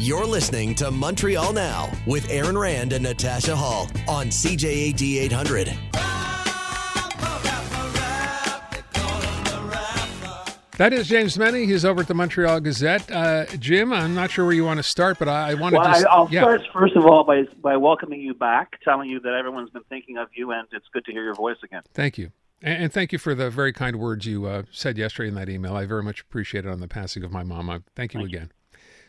You're listening to Montreal Now with Aaron Rand and Natasha Hall on CJAD 800. That is James Mennie. He's over at the Montreal Gazette. Jim, I'm not sure where you want to start, but I want to I'll start, first of all, by welcoming you back, telling you that everyone's been thinking of you, and it's good to hear your voice again. Thank you. And thank you for the very kind words you said yesterday in that email. I very much appreciate it on the passing of my mom. Thank you again.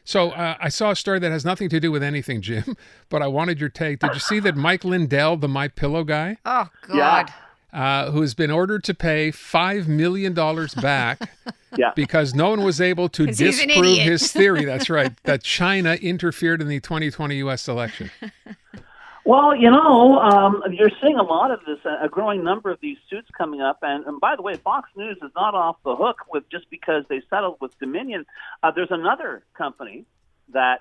So I saw a story that has nothing to do with anything, Jim, but I wanted your take. Did you see that Mike Lindell, the My Pillow guy? Oh, God. Who's been ordered to pay $5 million back because no one was able to disprove his theory. That's right, that China interfered in the 2020 U.S. election. Well, you're seeing a lot of this, a growing number of these suits coming up. And by the way, Fox News is not off the hook with just because they settled with Dominion. There's another company that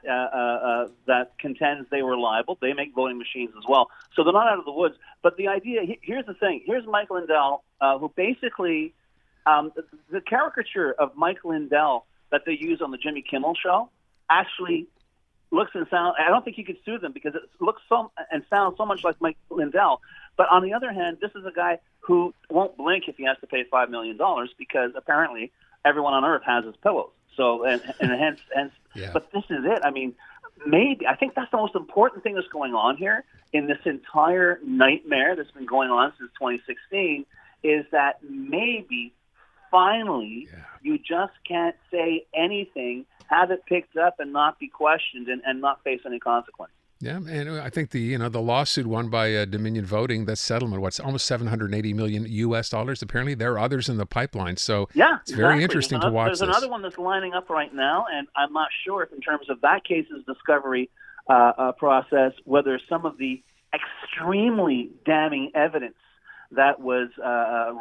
contends they were liable. They make voting machines as well. So they're not out of the woods. But the idea, here's the thing. Here's Mike Lindell, who basically, the caricature of Mike Lindell that they use on the Jimmy Kimmel show actually looks and sounds, I don't think you could sue them because it looks so and sounds so much like Mike Lindell. But on the other hand, this is a guy who won't blink if he has to pay $5 million because apparently everyone on earth has his pillows. So, and hence, but this is it. I mean, I think that's the most important thing that's going on here in this entire nightmare that's been going on since 2016 is that maybe finally you just can't say anything, have it picked up and not be questioned and not face any consequence. Yeah, and I think the lawsuit won by Dominion Voting, that settlement, what's almost $780 million US dollars. Apparently, there are others in the pipeline, so it's very interesting to watch. There's another one that's lining up right now, and I'm not sure if, in terms of that case's discovery process, whether some of the extremely damning evidence that was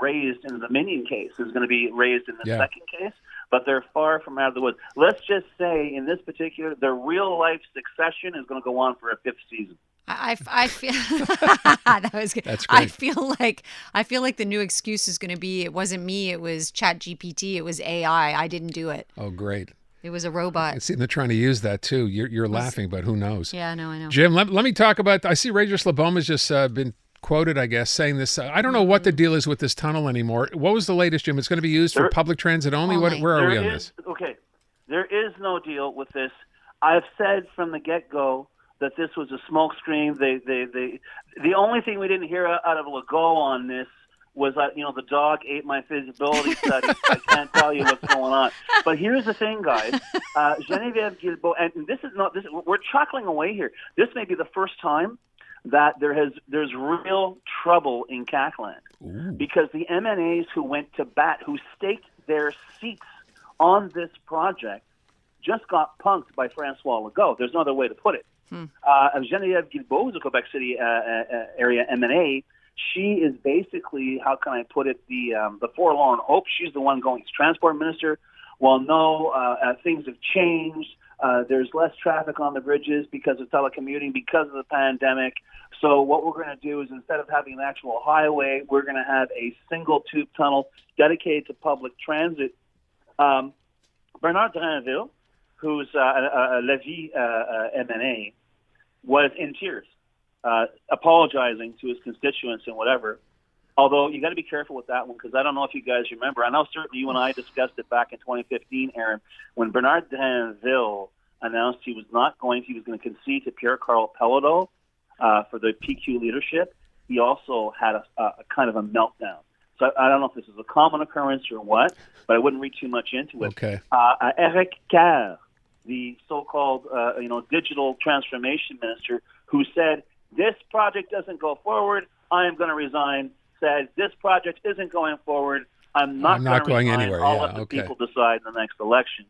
raised in the Dominion case is going to be raised in the second case. But they're far from out of the woods. Let's just say, in this particular, the real-life succession is going to go on for a fifth season. I feel that was good. That's great. I feel like the new excuse is going to be, it wasn't me, it was ChatGPT, it was AI. I didn't do it. Oh, great. It was a robot. See, they're trying to use that too. You're laughing, but who knows? Yeah, no, I know. Jim, let me talk about. I see Régis Lebaume has just been quoted, I guess, saying this. I don't know what the deal is with this tunnel anymore. What was the latest, Jim? It's going to be used for public transit only? Where are we on this? Okay, there is no deal with this. I've said from the get-go that this was a smokescreen. The only thing we didn't hear out of Legault on this was that, the dog ate my feasibility study. I can't tell you what's going on. But here's the thing, guys. Geneviève Guilbeault, and we're chuckling away here. This may be the first time that there's real trouble in CACLAND because the MNAs who went to bat, who staked their seats on this project, just got punked by François Legault. There's no other way to put it. Geneviève Guilbeault, who's a Quebec City area MNA, she is basically, how can I put it, the forlorn hope. She's the one going as transport minister. Well, no, things have changed. There's less traffic on the bridges because of telecommuting, because of the pandemic. So what we're going to do is, instead of having an actual highway, we're going to have a single tube tunnel dedicated to public transit. Bernard Drinville, who's a Lévis MNA, was in tears, apologizing to his constituents and whatever. Although you got to be careful with that one, because I don't know if you guys remember. I know certainly you and I discussed it back in 2015, Aaron, when Bernard Drinville announced he was going to concede to Pierre-Carl Pelledo for the PQ leadership. He also had a kind of a meltdown. So I don't know if this is a common occurrence or what, but I wouldn't read too much into it. Okay. Eric Kerr, the so-called digital transformation minister, who said, this project doesn't go forward, I am going to resign, said, this project isn't going forward, I'm not going anywhere. I'll let the people decide in the next election.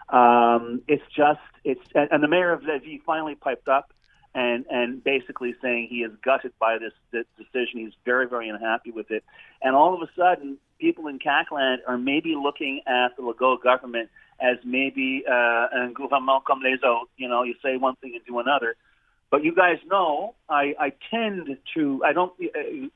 And the mayor of Lévis finally piped up and basically saying he is gutted by this decision. He's very, very unhappy with it. And all of a sudden, people in CACLAND are maybe looking at the Legault government as maybe un gouvernement comme les autres. You say one thing and do another. But you guys know I don't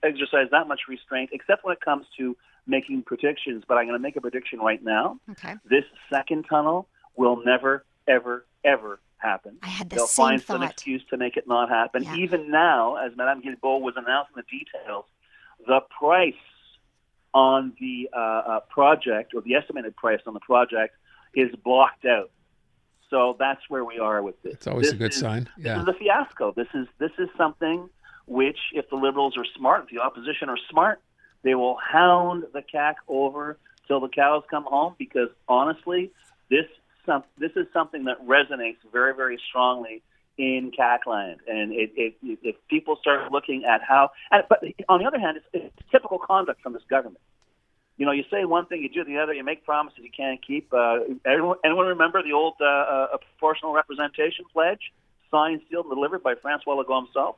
exercise that much restraint, except when it comes to making predictions. But I'm going to make a prediction right now. Okay. This second tunnel will never, ever, ever happen. I had the They'll same find thought. some excuse to make it not happen. Yeah. Even now, as Madame Guilbeault was announcing the details, the price on the project, or the estimated price on the project, is blocked out. So that's where we are with this. It's always a good sign. Yeah. This is a fiasco. This is something which, if the Liberals are smart, if the opposition are smart, they will hound the CAQ over till the cows come home, because honestly, this is something that resonates very, very strongly in CAQ land. And if people start looking at how, but on the other hand, it's typical conduct from this government. You know, you say one thing, you do the other, you make promises you can't keep. Anyone remember the old proportional representation pledge, signed, sealed, and delivered by François Legault himself?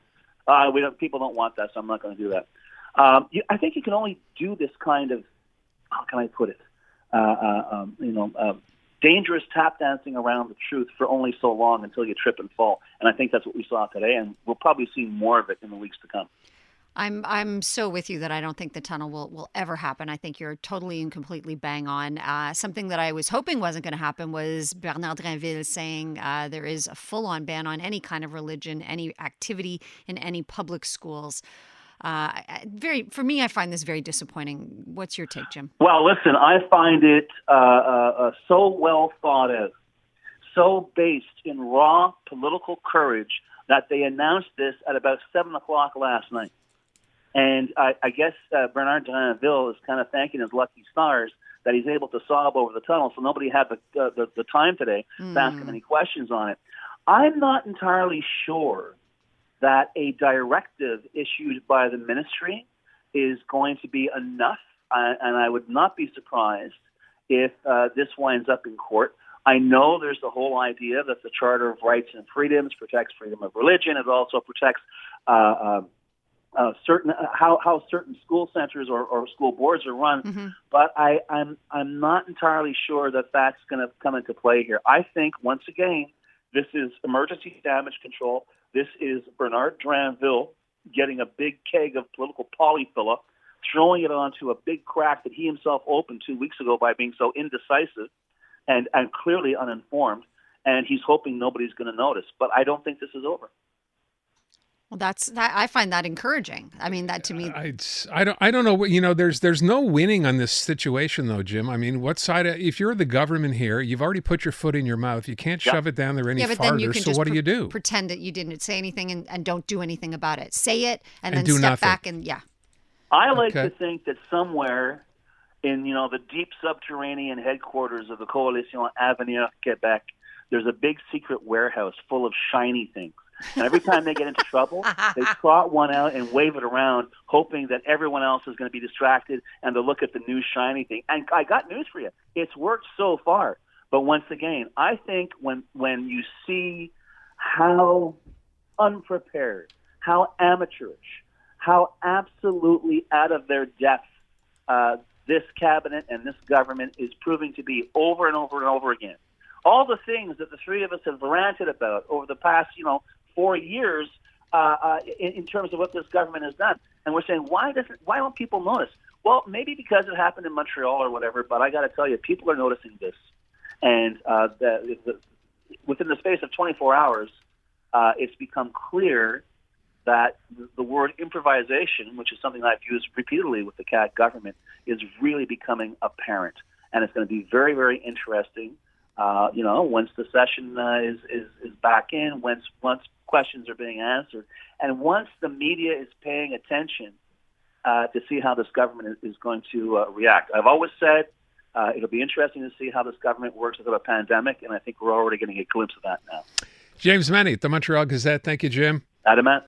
People don't want that, so I'm not going to do that. I think you can only do this kind of, how can I put it, dangerous tap dancing around the truth for only so long until you trip and fall. And I think that's what we saw today, and we'll probably see more of it in the weeks to come. I'm so with you that I don't think the tunnel will ever happen. I think you're totally and completely bang on. Something that I was hoping wasn't going to happen was Bernard Drinville saying there is a full-on ban on any kind of religion, any activity in any public schools. For me, I find this very disappointing. What's your take, Jim? Well, listen, I find it so well thought out, so based in raw political courage that they announced this at about 7 o'clock last night. And I guess Bernard Drinville is kind of thanking his lucky stars that he's able to sob over the tunnel, so nobody had the time today to ask him any questions on it. I'm not entirely sure that a directive issued by the ministry is going to be enough, and I would not be surprised if this winds up in court. I know there's the whole idea that the Charter of Rights and Freedoms protects freedom of religion. It also protects how certain school centers or school boards are run. Mm-hmm. But I'm not entirely sure that that's going to come into play here. I think, once again, this is emergency damage control. This is Bernard Drinville getting a big keg of political polyfilla, throwing it onto a big crack that he himself opened 2 weeks ago by being so indecisive and clearly uninformed, and he's hoping nobody's going to notice. But I don't think this is over. Well, I find that encouraging. I mean, that to me, I don't know. You know, there's no winning on this situation, though, Jim. I mean, what side? If you're the government here, you've already put your foot in your mouth. You can't shove it down there any but farther. Then you can so just what do you do? Pretend that you didn't say anything and don't do anything about it. Say it and then do step nothing. back and I like to think that somewhere in the deep subterranean headquarters of the Coalition Avenir Québec, there's a big secret warehouse full of shiny things. And every time they get into trouble, they trot one out and wave it around, hoping that everyone else is going to be distracted and they'll look at the new shiny thing. And I got news for you. It's worked so far. But once again, I think when you see how unprepared, how amateurish, how absolutely out of their depth this cabinet and this government is proving to be over and over and over again. All the things that the three of us have ranted about over the past, 4 years in terms of what this government has done. And we're saying, why don't people notice? Well, maybe because it happened in Montreal or whatever, but I got to tell you, people are noticing this. And within the space of 24 hours, it's become clear that the word improvisation, which is something I've used repeatedly with the CAQ government, is really becoming apparent. And it's going to be very, very interesting. Once the session is back in, once questions are being answered, and once the media is paying attention to see how this government is going to react. I've always said it'll be interesting to see how this government works without a pandemic, and I think we're already getting a glimpse of that now. James Mennie, the Montreal Gazette. Thank you, Jim. Adamant.